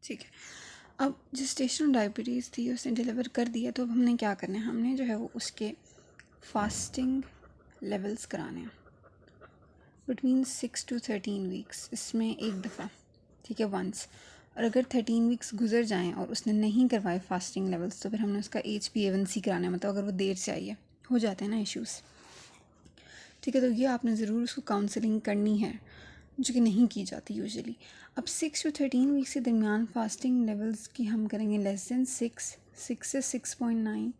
ठीक है, अब जेस्टेशनल डायबिटीज़ थी उसने डिलीवर कर दिया, तो अब हमने क्या करना है, हमने जो है वो उसके फास्टिंग लेवल्स कराने हैं बिटवीन 6 to 13 वीक्स, इसमें एक दफ़ा, ठीक है, वंस। और अगर 13 वीक्स गुजर जाएं और उसने नहीं करवाए फास्टिंग लेवल्स, तो फिर हमने उसका HbA1c कराना है, मतलब अगर वो देर से आई है, हो जाते हैं ना इश्यूज़, ठीक है। तो ये आपने ज़रूर उसको काउंसलिंग करनी है, जो कि नहीं की जाती यूजुअली। अब 6 to 13 वीक्स के दरमियान फास्टिंग लेवल्स की हम करेंगे लेस दैन 6 से 6.9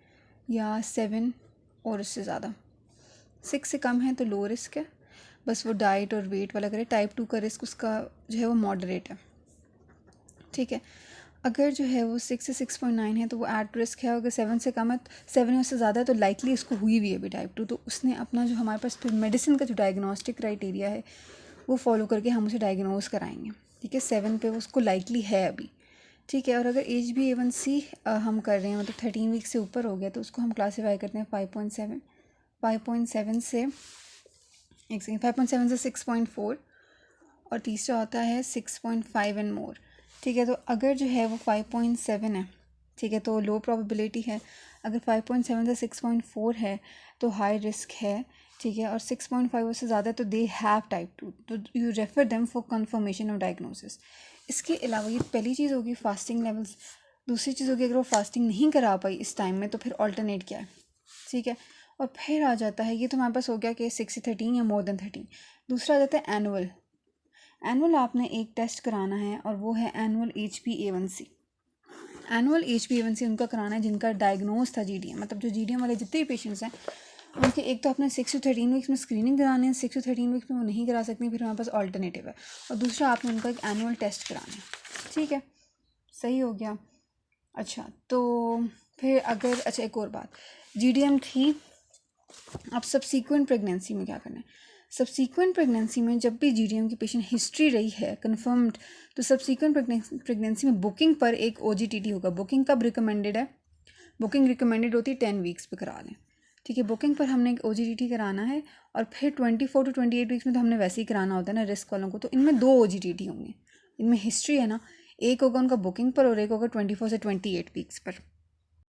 या 7 और उससे ज़्यादा। 6 से कम है तो लो रिस्क है, बस वो डाइट और वेट वाला करे। टाइप 2 का रिस्क उसका जो है वो मॉडरेट है, ठीक है। अगर जो है वो 6 से 6.9 है तो वो एट रिस्क है। अगर 7 से कम है, 7 या उससे ज़्यादा है, तो लाइकली उसको हुई भी है अभी टाइप 2, तो उसने अपना जो हमारे पास फिर मेडिसिन का जो डायग्नोस्टिक क्राइटेरिया है वो फॉलो करके हम उसे डायग्नोज कराएंगे, ठीक है। 7 पे उसको लाइकली है अभी, ठीक है। और अगर HbA1c हम कर रहे हैं मतलब 13 वीक से ऊपर हो गया, तो उसको हम क्लासीफाई करते हैं 5.7 से 5.7 से 6.4, और तीसरा होता है 6.5 एंड मोर, ठीक है। तो अगर जो है वो 5.7 है, ठीक है, तो लो प्रोबेबिलिटी है। अगर 5.7 से 6.4 है तो हाई रिस्क है, ठीक है। और 6.5 उससे ज़्यादा है तो दे हैव टाइप 2, तो you refer them for confirmation of diagnosis. इसके अलावा ये पहली चीज़ होगी फास्टिंग लेवल्स। दूसरी चीज़ होगी अगर वो फास्टिंग नहीं करा पाई इस टाइम में, तो फिर ऑल्टरनेट क्या है, ठीक है। और फिर आ जाता है, ये तो हमारे पास हो गया कि 6 से 13 या मोर देन 13। दूसरा आ जाता है एनुअल आपने एक टेस्ट कराना है, और वो है एनुअल HbA1c। एनुअल HbA1c उनका कराना है जिनका डायग्नोज था GDM, मतलब जो GDM वाले जितने भी पेशेंट्स हैं उनके एक तो अपने 6 to 13 वीक्स में स्क्रीनिंग करानी है, 6 to 13 वीक्स में वो नहीं करा सकती, फिर हमारे पास ऑल्टरनेटिव है। और दूसरा आपने उनका एक एनुअल टेस्ट कराना है, ठीक है, सही हो गया। अच्छा, तो फिर अगर अच्छा एक और बात, GDM थी, अब सब्सीक्वेंट प्रेगनेंसी में क्या करना है। सब्सीक्वेंट प्रेगनेंसी में जब भी GDM की पेशेंट हिस्ट्री रही है कन्फर्म्ड, तो सब्सीक्वेंट प्रेगनेंसी में बुकिंग पर एक OGTT होगा। बुकिंग कब रिकमेंडेड है, बुकिंग रिकमेंडेड होती है 10 वीक्स पे करा लें, ठीक है। बुकिंग पर हमने एक OGTT कराना है, और फिर 24 to 28 वीक्स में तो हमने वैसे ही कराना होता है ना रिस्क वालों को, तो इनमें 2 OGTT होंगे। इनमें हिस्ट्री है ना, एक होगा उनका बुकिंग पर और एक होगा 24 से 28 वीक्स पर।